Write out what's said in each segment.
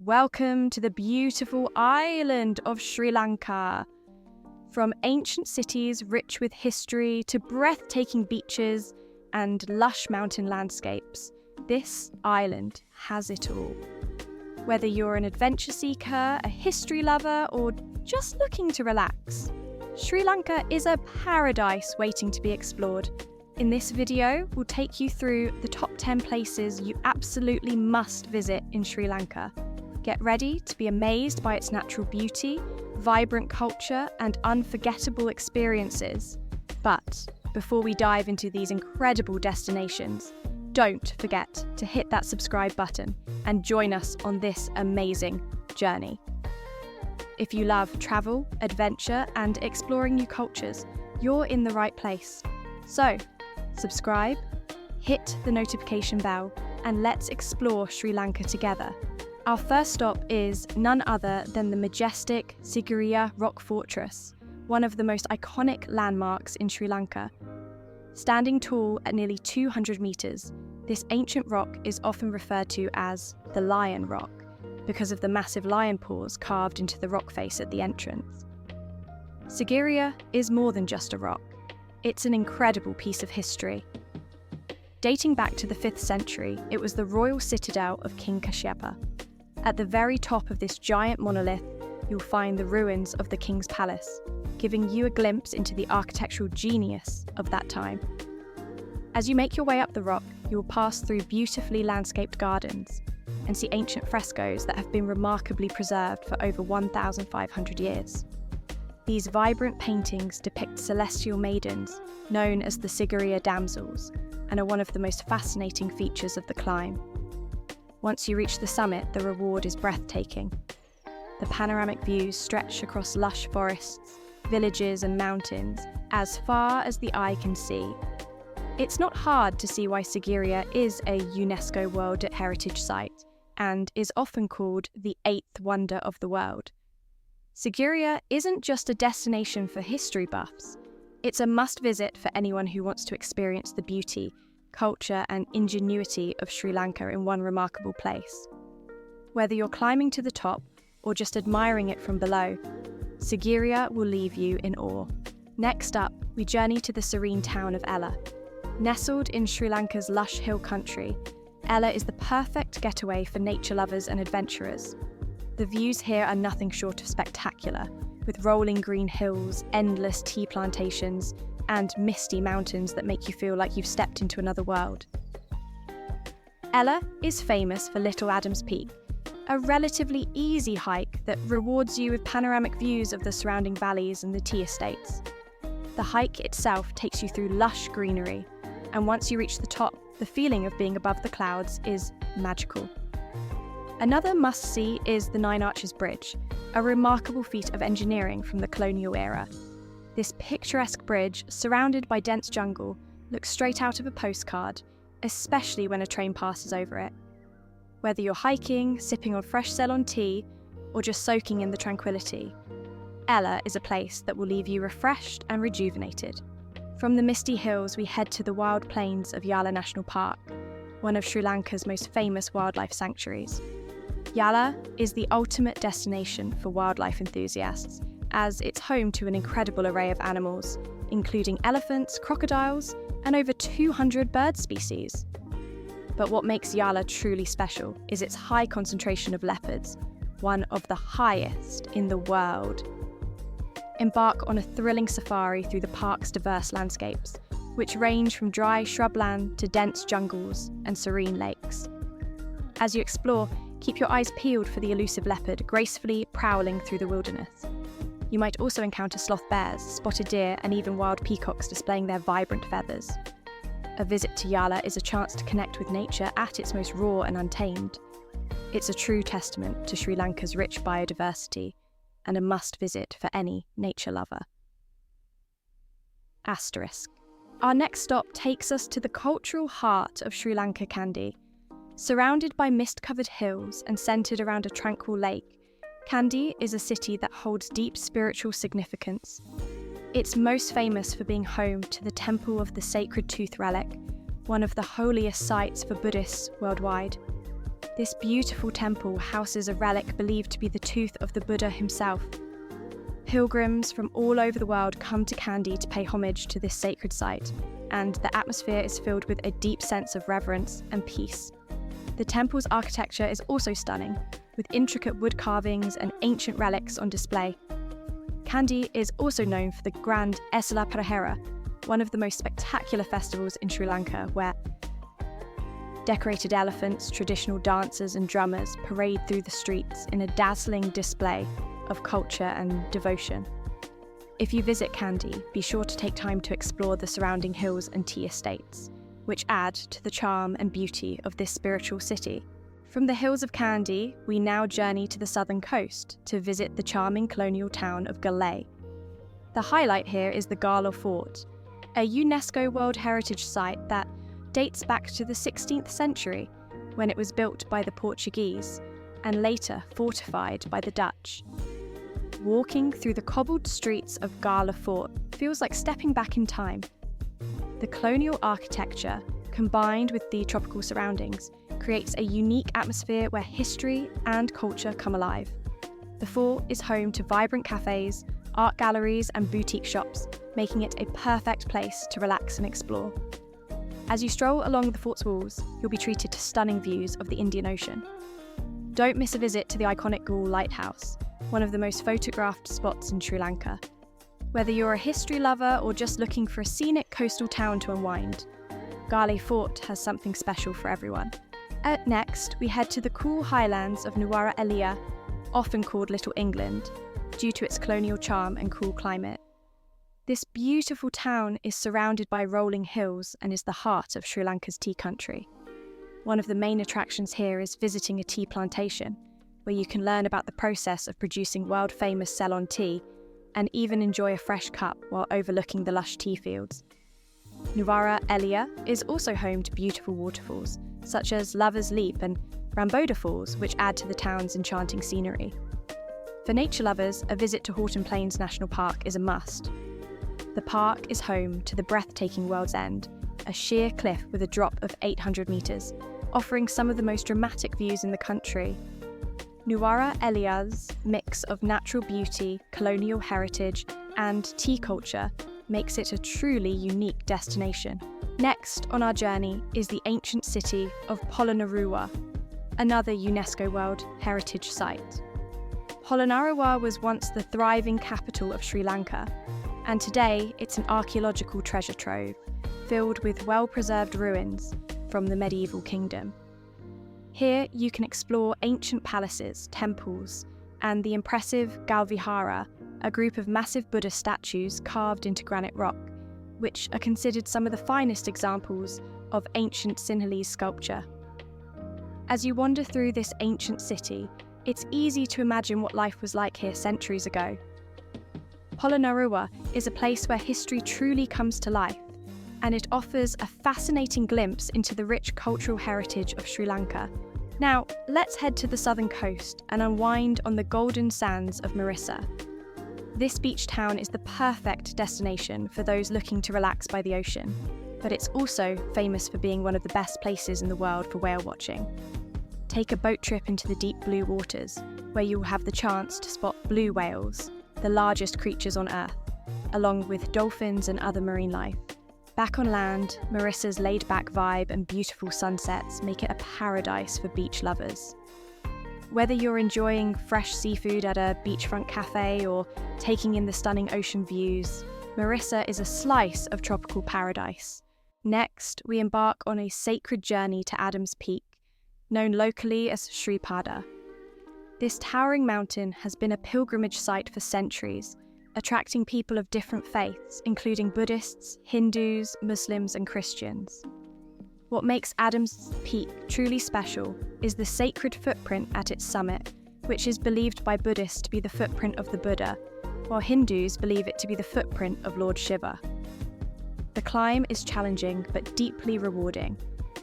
Welcome to the beautiful island of Sri Lanka. From ancient cities rich with history to breathtaking beaches and lush mountain landscapes, this island has it all. Whether you're an adventure seeker, a history lover, or just looking to relax, Sri Lanka is a paradise waiting to be explored. In this video, we'll take you through the top 10 places you absolutely must visit in Sri Lanka. Get ready to be amazed by its natural beauty, vibrant culture, and unforgettable experiences. But before we dive into these incredible destinations, don't forget to hit that subscribe button and join us on this amazing journey. If you love travel, adventure, and exploring new cultures, you're in the right place. So, subscribe, hit the notification bell, and let's explore Sri Lanka together. Our first stop is none other than the majestic Sigiriya Rock Fortress, one of the most iconic landmarks in Sri Lanka. Standing tall at nearly 200 metres, this ancient rock is often referred to as the Lion Rock because of the massive lion paws carved into the rock face at the entrance. Sigiriya is more than just a rock. It's an incredible piece of history. Dating back to the 5th century, it was the royal citadel of King Kashyapa. At the very top of this giant monolith, you'll find the ruins of the king's palace, giving you a glimpse into the architectural genius of that time. As you make your way up the rock, you will pass through beautifully landscaped gardens and see ancient frescoes that have been remarkably preserved for over 1,500 years. These vibrant paintings depict celestial maidens, known as the Sigiriya damsels, and are one of the most fascinating features of the climb. Once you reach the summit, the reward is breathtaking. The panoramic views stretch across lush forests, villages and mountains, as far as the eye can see. It's not hard to see why Sigiriya is a UNESCO World Heritage Site and is often called the 8th wonder of the world. Sigiriya isn't just a destination for history buffs. It's a must-visit for anyone who wants to experience the beauty, culture, and ingenuity of Sri Lanka in one remarkable place. Whether you're climbing to the top or just admiring it from below, Sigiriya will leave you in awe. Next up, we journey to the serene town of Ella. Nestled in Sri Lanka's lush hill country, Ella is the perfect getaway for nature lovers and adventurers. The views here are nothing short of spectacular, with rolling green hills, endless tea plantations, and misty mountains that make you feel like you've stepped into another world. Ella is famous for Little Adam's Peak, a relatively easy hike that rewards you with panoramic views of the surrounding valleys and the tea estates. The hike itself takes you through lush greenery, and once you reach the top, the feeling of being above the clouds is magical. Another must-see is the Nine Arches Bridge, a remarkable feat of engineering from the colonial era. This picturesque bridge, surrounded by dense jungle, looks straight out of a postcard, especially when a train passes over it. Whether you're hiking, sipping on fresh Ceylon tea, or just soaking in the tranquility, Ella is a place that will leave you refreshed and rejuvenated. From the misty hills, we head to the wild plains of Yala National Park, one of Sri Lanka's most famous wildlife sanctuaries. Yala is the ultimate destination for wildlife enthusiasts, as it's home to an incredible array of animals, including elephants, crocodiles, and over 200 bird species. But what makes Yala truly special is its high concentration of leopards, one of the highest in the world. Embark on a thrilling safari through the park's diverse landscapes, which range from dry shrubland to dense jungles and serene lakes. As you explore, keep your eyes peeled for the elusive leopard gracefully prowling through the wilderness. You might also encounter sloth bears, spotted deer, and even wild peacocks displaying their vibrant feathers. A visit to Yala is a chance to connect with nature at its most raw and untamed. It's a true testament to Sri Lanka's rich biodiversity and a must-visit for any nature lover. Asterisk. Our next stop takes us to the cultural heart of Sri Lanka, Kandy. Surrounded by mist-covered hills and centred around a tranquil lake, Kandy is a city that holds deep spiritual significance. It's most famous for being home to the Temple of the Sacred Tooth Relic, one of the holiest sites for Buddhists worldwide. This beautiful temple houses a relic believed to be the tooth of the Buddha himself. Pilgrims from all over the world come to Kandy to pay homage to this sacred site, and the atmosphere is filled with a deep sense of reverence and peace. The temple's architecture is also stunning, with intricate wood carvings and ancient relics on display. Kandy is also known for the grand Esala Perahera, one of the most spectacular festivals in Sri Lanka, where decorated elephants, traditional dancers and drummers parade through the streets in a dazzling display of culture and devotion. If you visit Kandy, be sure to take time to explore the surrounding hills and tea estates, which add to the charm and beauty of this spiritual city. From the hills of Kandy, we now journey to the southern coast to visit the charming colonial town of Galé. The highlight here is the Gala Fort, a UNESCO World Heritage Site that dates back to the 16th century, when it was built by the Portuguese and later fortified by the Dutch. Walking through the cobbled streets of Gala Fort feels like stepping back in time. The colonial architecture, combined with the tropical surroundings, creates a unique atmosphere where history and culture come alive. The fort is home to vibrant cafes, art galleries and boutique shops, making it a perfect place to relax and explore. As you stroll along the fort's walls, you'll be treated to stunning views of the Indian Ocean. Don't miss a visit to the iconic Galle Lighthouse, one of the most photographed spots in Sri Lanka. Whether you're a history lover or just looking for a scenic coastal town to unwind, Galle Fort has something special for everyone. Next, we head to the cool highlands of Nuwara Eliya, often called Little England, due to its colonial charm and cool climate. This beautiful town is surrounded by rolling hills and is the heart of Sri Lanka's tea country. One of the main attractions here is visiting a tea plantation, where you can learn about the process of producing world-famous Ceylon tea and even enjoy a fresh cup while overlooking the lush tea fields. Nuwara Eliya is also home to beautiful waterfalls, such as Lover's Leap and Ramboda Falls, which add to the town's enchanting scenery. For nature lovers, a visit to Horton Plains National Park is a must. The park is home to the breathtaking World's End, a sheer cliff with a drop of 800 metres, offering some of the most dramatic views in the country. Nuwara Eliya's mix of natural beauty, colonial heritage, and tea culture makes it a truly unique destination. Next on our journey is the ancient city of Polonnaruwa, another UNESCO World Heritage Site. Polonnaruwa was once the thriving capital of Sri Lanka, and today it's an archaeological treasure trove, filled with well-preserved ruins from the medieval kingdom. Here you can explore ancient palaces, temples, and the impressive Galvihara, a group of massive Buddha statues carved into granite rock, which are considered some of the finest examples of ancient Sinhalese sculpture. As you wander through this ancient city, it's easy to imagine what life was like here centuries ago. Polonnaruwa is a place where history truly comes to life, and it offers a fascinating glimpse into the rich cultural heritage of Sri Lanka. Now, let's head to the southern coast and unwind on the golden sands of Marissa. This beach town is the perfect destination for those looking to relax by the ocean, but it's also famous for being one of the best places in the world for whale watching. Take a boat trip into the deep blue waters, where you will have the chance to spot blue whales, the largest creatures on Earth, along with dolphins and other marine life. Back on land, Marissa's laid-back vibe and beautiful sunsets make it a paradise for beach lovers. Whether you're enjoying fresh seafood at a beachfront cafe or taking in the stunning ocean views, Marissa is a slice of tropical paradise. Next, we embark on a sacred journey to Adam's Peak, known locally as Sri Pada. This towering mountain has been a pilgrimage site for centuries, attracting people of different faiths, including Buddhists, Hindus, Muslims, and Christians. What makes Adam's Peak truly special is the sacred footprint at its summit, which is believed by Buddhists to be the footprint of the Buddha, while Hindus believe it to be the footprint of Lord Shiva. The climb is challenging but deeply rewarding,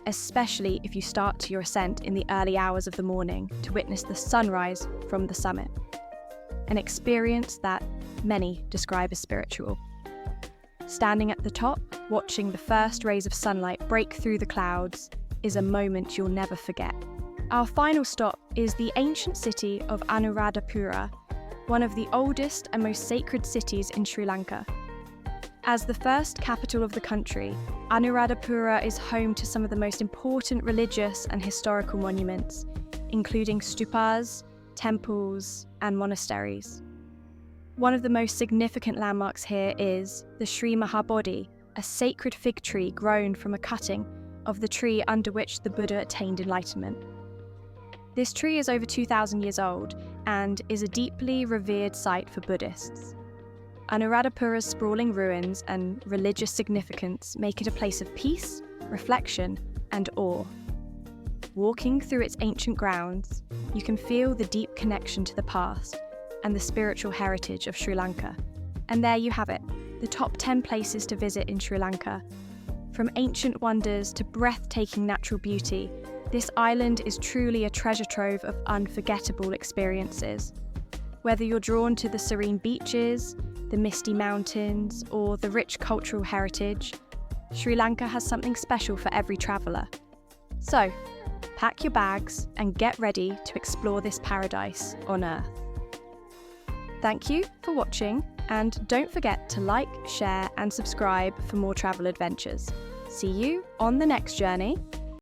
especially if you start your ascent in the early hours of the morning to witness the sunrise from the summit, an experience that many describe as spiritual. Standing at the top, watching the first rays of sunlight break through the clouds, is a moment you'll never forget. Our final stop is the ancient city of Anuradhapura, one of the oldest and most sacred cities in Sri Lanka. As the first capital of the country, Anuradhapura is home to some of the most important religious and historical monuments, including stupas, temples, and monasteries. One of the most significant landmarks here is the Sri Mahabodhi, a sacred fig tree grown from a cutting of the tree under which the Buddha attained enlightenment. This tree is over 2,000 years old and is a deeply revered site for Buddhists. Anuradhapura's sprawling ruins and religious significance make it a place of peace, reflection, and awe. Walking through its ancient grounds, you can feel the deep connection to the past and the spiritual heritage of Sri Lanka. And there you have it, the top 10 places to visit in Sri Lanka. From ancient wonders to breathtaking natural beauty, this island is truly a treasure trove of unforgettable experiences. Whether you're drawn to the serene beaches, the misty mountains, or the rich cultural heritage, Sri Lanka has something special for every traveller. So, pack your bags and get ready to explore this paradise on Earth. Thank you for watching, and don't forget to like, share, and subscribe for more travel adventures. See you on the next journey.